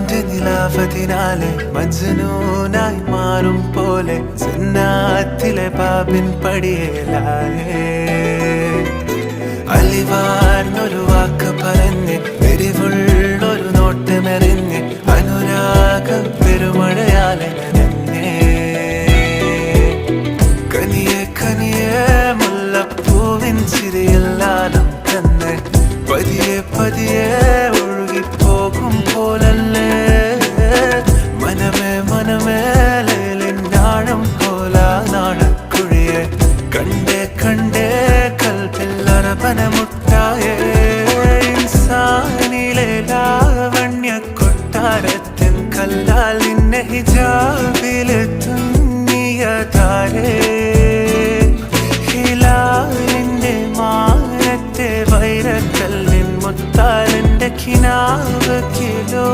നിന്റെ നിലാവതിനാലെ മജ്നൂനായി മാറും പോലെ ജന്നാത്തിലെ ബാബിൻ പടിയേലായേ അലിവാർന്നൊരു വാക്ക് പറഞ്ഞ് എരിവുള്ളൊരു നോട്ടമെറിഞ്ഞ് അനുരാഗ പെരുമഴയാലെ നനഞ്ഞേ കനിയെ കനിയെ മുല്ലപ്പൂവിൻ ചിരിയെല്ലാലും തന്നെ പതിയെ പതിയെ ഒഴുകിപ്പോകും പോലല്ലേ മനമേ മനമേ ലേലിനാഴം പോല നാണക്കുഴിയെ കണ്ടേ കണ്ടേ കൽപ്പില്ലറപനമുട്ടായേ ഇൻസാനിലെ ലാവണ്യ കൊട്ടാരത്തിൻ കല്ലാൽ നിന്നെ ഹിജാബിലെ തുന്നിയ താരേ ഹിലാലിന്റെ മാനത്തെ വൈരക്കല്ലിൻ മുത്താലിന്റെ കിനാവ് കിലോ